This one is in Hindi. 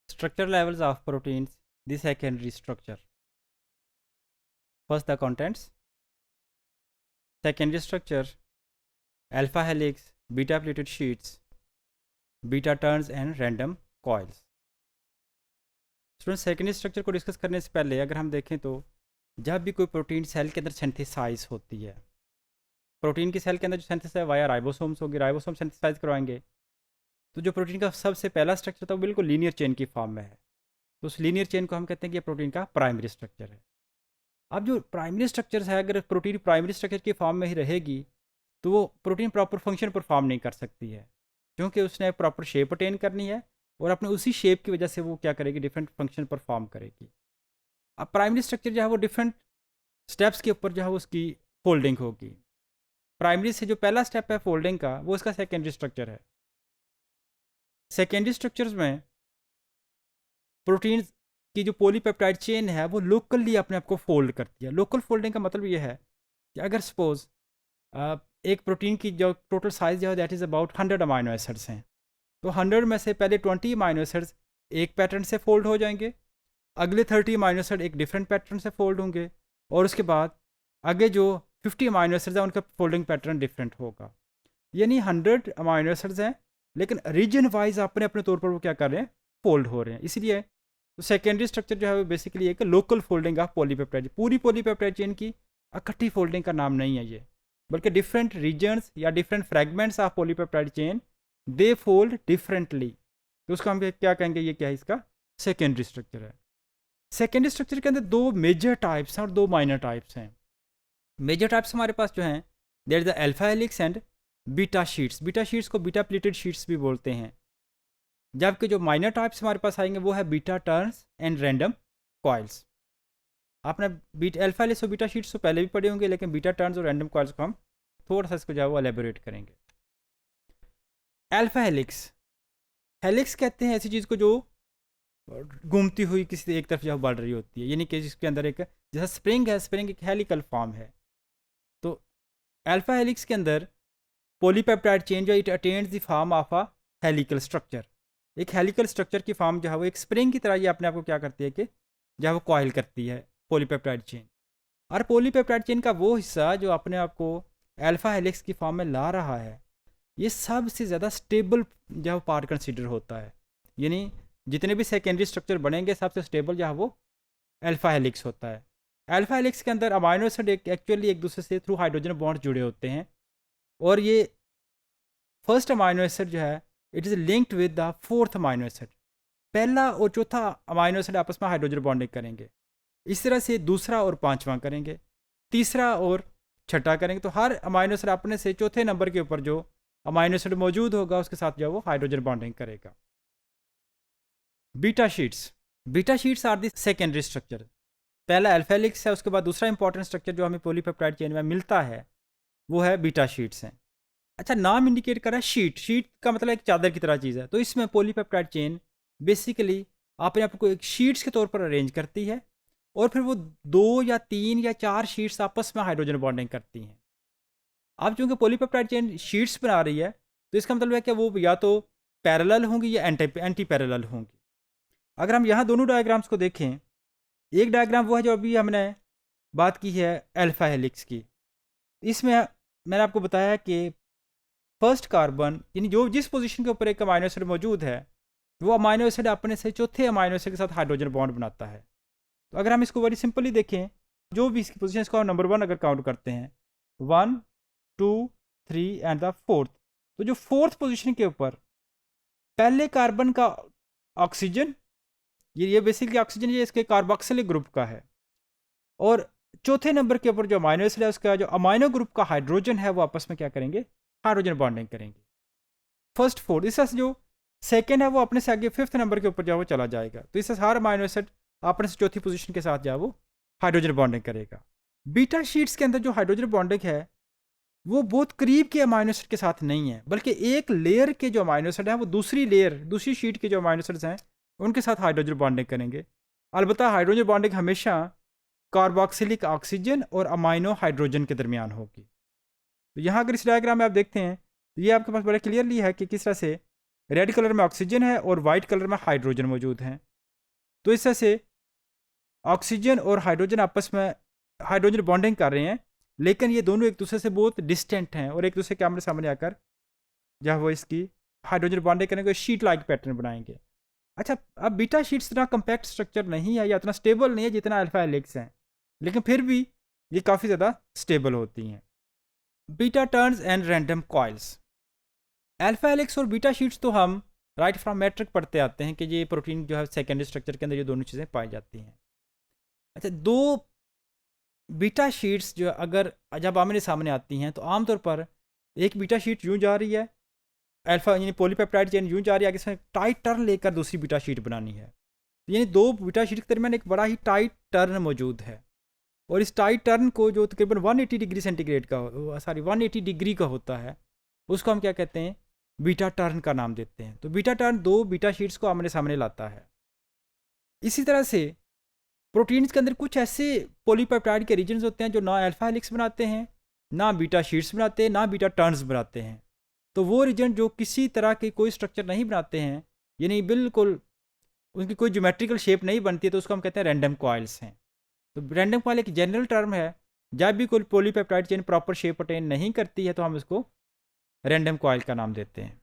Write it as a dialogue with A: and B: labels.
A: Structure levels of proteins, the secondary structure. First, the contents. Secondary structure, alpha helix, beta pleated sheets, beta turns and random coils. Student secondary structure को डिस्कस करने से पहले अगर हम देखें तो जब भी कोई प्रोटीन सेल के अंदर सिंथेसाइज होती है, प्रोटीन की सेल के अंदर जो सिंथेसिस है वाया राइबोसोम्स होगी, राइबोसोम सिंथेसाइज करवाएंगे, तो जो प्रोटीन का सबसे पहला स्ट्रक्चर था वो बिल्कुल लीनियर चेन की फॉर्म में है, तो उस लीनियर चेन को हम कहते हैं कि ये प्रोटीन का प्राइमरी स्ट्रक्चर है। अब जो प्राइमरी स्ट्रक्चर है, अगर प्रोटीन प्राइमरी स्ट्रक्चर की फॉर्म में ही रहेगी तो वो प्रोटीन प्रॉपर फंक्शन परफॉर्म नहीं कर सकती है, क्योंकि उसने प्रॉपर शेप अटेन करनी है और अपने उसी शेप की वजह से वो क्या करेगी, डिफरेंट फंक्शन परफॉर्म करेगी। अब प्राइमरी स्ट्रक्चर जो है वो डिफरेंट स्टेप्स के ऊपर जो है उसकी फोल्डिंग होगी। प्राइमरी से जो पहला स्टेप है फोल्डिंग का, वो इसका सेकेंडरी स्ट्रक्चर है। सेकेंडरी स्ट्रक्चर्स में प्रोटीन की जो पॉलीपेप्टाइड चेन है वो लोकली अपने आप को फोल्ड करती है। लोकल फोल्डिंग का मतलब ये है कि अगर सपोज एक प्रोटीन की जो टोटल साइज जो है that is about 100 amino acids हैं, तो 100 में से पहले 20 अमाइनो एसिड्स एक पैटर्न से फोल्ड हो जाएंगे, अगले 30 अमाइनो एसिड एक डिफरेंट पैटर्न से फोल्ड होंगे, और उसके बाद आगे जो 50 अमाइनो एसिड्स हैं उनका फोल्डिंग पैटर्न डिफरेंट होगा। यानी 100 अमाइनो एसिड्स हैं लेकिन रीजन वाइज अपने अपने तौर पर वो क्या कर रहे हैं, फोल्ड हो रहे हैं। इसीलिए तो सेकेंडरी स्ट्रक्चर जो है वो बेसिकली एक लोकल फोल्डिंग ऑफ पॉलीपेप्टाइड। पूरी पॉलीपेप्टाइड चेन की इकट्ठी फोल्डिंग का नाम नहीं है ये, बल्कि डिफरेंट रीजन्स या different fragments of polypeptide chain they fold differently, तो उसको हम क्या कहेंगे, ये क्या है, इसका सेकेंडरी स्ट्रक्चर है। सेकेंडरी स्ट्रक्चर के अंदर दो मेजर टाइप्स हैं और दो माइनर टाइप्स हैं। मेजर टाइप्स हमारे पास जो हैं there is the alpha helix and beta sheets. Beta sheets को बीटा प्लेटेड शीट्स भी बोलते हैं, जबकि जो माइनर टाइप्स हमारे पास आएंगे वो है beta turns and random coils. आपने बीटा अल्फा हेलिक्स और बीटा शीट्स तो पहले भी पढ़े होंगे, लेकिन बीटा टर्न्स और रैंडम कॉइल्स को हम थोड़ा सा इसको जो है वो एलेबोरेट करेंगे। अल्फा हेलिक्स, हेलिक्स कहते हैं ऐसी चीज़ को जो घूमती हुई किसी एक तरफ जो बढ़ रही होती है, यानी कि जिसके अंदर एक जैसा स्प्रिंग है, स्प्रिंग एक हेलिकल फॉर्म है। तो अल्फा हेलिक्स के अंदर पॉलीपेप्टाइड चेन जो it attains the form of a helical structure. एक हेलिकल स्ट्रक्चर की फॉर्म जो है वो एक स्प्रिंग की तरह ये अपने आप को क्या करती है कि जो है वो कॉइल करती है पॉलीपेप्टाइड चेन। और पॉलीपेप्टाइड चेन का वो हिस्सा जो अपने आप को अल्फा हेलिक्स की फॉर्म में ला रहा है, ये सबसे ज़्यादा स्टेबल जो है पार्ट कंसिडर होता है। यानी जितने भी सेकेंडरी स्ट्रक्चर बनेंगे सबसे स्टेबल जो है वो अल्फा हेलिक्स होता है। अल्फा हेलिक्स के अंदर अमाइनो एसिड एक्चुअली एक दूसरे से थ्रू हाइड्रोजन बॉन्ड जुड़े होते हैं, और ये फर्स्ट अमाइनो एसिड जो है it is linked with the fourth amino acid. पहला और चौथा अमाइनो एसिड आपस में हाइड्रोजन बॉन्डिंग करेंगे, इस तरह से दूसरा और पांचवा करेंगे, तीसरा और छठा करेंगे। तो हर अमाइनो एसिड अपने से चौथे नंबर के ऊपर जो अमाइनो एसिड मौजूद होगा उसके साथ जो है वो हाइड्रोजन बॉन्डिंग करेगा। Beta sheets, beta sheets are the secondary structure. पहला अल्फा हेलिक्स है, उसके बाद दूसरा इंपॉर्टेंट स्ट्रक्चर जो हमें पॉलीपेप्टाइड चेन में मिलता है वो है बीटा शीट्स हैं। अच्छा, नाम इंडिकेट कर रहा है शीट, शीट का मतलब एक चादर की तरह चीज़ है, तो इसमें पॉलीपेप्टाइड चेन बेसिकली अपने आप को एक शीट्स के तौर पर अरेंज करती है, और फिर वो 2 या 3 या 4 शीट्स आपस में हाइड्रोजन बॉन्डिंग करती हैं। अब चूंकि पॉलीपेप्टाइड चेन शीट्स बना रही है, तो इसका मतलब है कि वो या तो पैरेलल होंगी या एंटी पैरेलल होंगी। अगर हम यहाँ दोनों डायग्राम्स को देखें, एक डायग्राम वो है जो अभी हमने बात की है अल्फा हेलिक्स की। इसमें मैंने आपको बताया कि फर्स्ट कार्बन यानी जो जिस पोजीशन के ऊपर एक अमाइनो एसिड मौजूद है, वो अमाइनो एसिड अपने से चौथे अमाइनो एसिड के साथ हाइड्रोजन बॉन्ड बनाता है। तो अगर हम इसको वेरी सिंपली देखें, जो भी इसकी पोजीशन इसको नंबर 1 अगर काउंट करते हैं, 1 2 3 एंड द फोर्थ, तो जो फोर्थ पोजीशन के ऊपर पहले कार्बन का ऑक्सीजन, ये बेसिकली ऑक्सीजन ये इसके कार्बोक्सिलिक ग्रुप का है, और चौथे नंबर के ऊपर जो अमाइनो एसिड है उसका जो अमाइनो ग्रुप का हाइड्रोजन है वो आपस में क्या करेंगे, हाइड्रोजन बॉन्डिंग करेंगे। फर्स्ट फोर्थ, इससे जो सेकेंड है वो अपने से आगे फिफ्थ नंबर के ऊपर जो वो चला जाएगा, तो इससे हर अमाइनो एसिड अपने से चौथी पोजीशन के साथ जो वो हाइड्रोजन बॉन्डिंग करेगा। बीटा शीट्स के अंदर जो हाइड्रोजन बॉन्डिंग है वो बहुत करीब के अमाइनो एसिड के साथ नहीं है, बल्कि एक लेयर के जो अमाइनो एसिड है वो दूसरी लेयर, दूसरी शीट के जो अमाइनो एसिड्स हैं उनके साथ हाइड्रोजन बॉन्डिंग करेंगे। अलबत्ता हाइड्रोजन बॉन्डिंग हमेशा कार्बोक्सिलिक ऑक्सीजन और अमाइनो हाइड्रोजन के दरमियान होगी। तो यहाँ अगर इस डायग्राम में आप देखते हैं तो ये आपके पास बड़ा क्लियरली है कि किस तरह से रेड कलर में ऑक्सीजन है और वाइट कलर में हाइड्रोजन मौजूद हैं। तो इस तरह से ऑक्सीजन और हाइड्रोजन आपस में हाइड्रोजन बॉन्डिंग कर रहे हैं, लेकिन ये दोनों एक दूसरे से बहुत डिस्टेंट हैं और एक दूसरे के आमने सामने आकर जब वो इसकी हाइड्रोजन बॉन्डिंग करेंगे शीट लाइक पैटर्न बनाएंगे। अच्छा, अब बीटा शीट्स इतना कम्पैक्ट स्ट्रक्चर नहीं है या इतना स्टेबल नहीं है जितना अल्फा हेलिक्स हैं, लेकिन फिर भी ये काफ़ी ज़्यादा स्टेबल होती हैं। Beta turns and random coils. Alpha helix और बीटा शीट्स तो हम राइट फ्रॉम मैट्रिक पढ़ते आते हैं कि ये प्रोटीन जो है सेकेंडरी स्ट्रक्चर के अंदर ये दोनों चीज़ें पाई जाती हैं। अच्छा, दो बीटा शीट्स जो अगर जब आमने सामने आती हैं तो आमतौर पर एक बीटा शीट यूँ जा रही है, अल्फा यानी पॉलीपेप्टाइड चेन यूँ जा रही है, आगे इसमें टाइट टर्न लेकर दूसरी बीटा शीट बनानी है। तो यानी दो बीटा शीट के दरमियान एक बड़ा ही टाइट टर्न मौजूद है, और इस टाइट टर्न को जो तकरीबन 180 डिग्री सेंटीग्रेड का 180 डिग्री का होता है, उसको हम क्या कहते हैं, बीटा टर्न का नाम देते हैं। तो बीटा टर्न दो बीटा शीट्स को आमने सामने लाता है। इसी तरह से प्रोटीन्स के अंदर कुछ ऐसे पॉलीपेप्टाइड के रीजन्स होते हैं जो ना अल्फा हेलिक्स बनाते हैं, ना बीटा शीट्स बनाते हैं, ना बीटा टर्न्स बनाते हैं। तो वो रीजन जो किसी तरह के कोई स्ट्रक्चर नहीं बनाते हैं, यानी बिल्कुल उनकी कोई ज्योमेट्रिकल शेप नहीं बनती है, तो उसको हम कहते हैं रैंडम कॉइल्स हैं। तो रैंडम कॉइल एक जनरल टर्म है, जब भी कोई polypeptide chain proper shape attain नहीं करती है तो हम इसको रैंडम कॉइल का नाम देते हैं।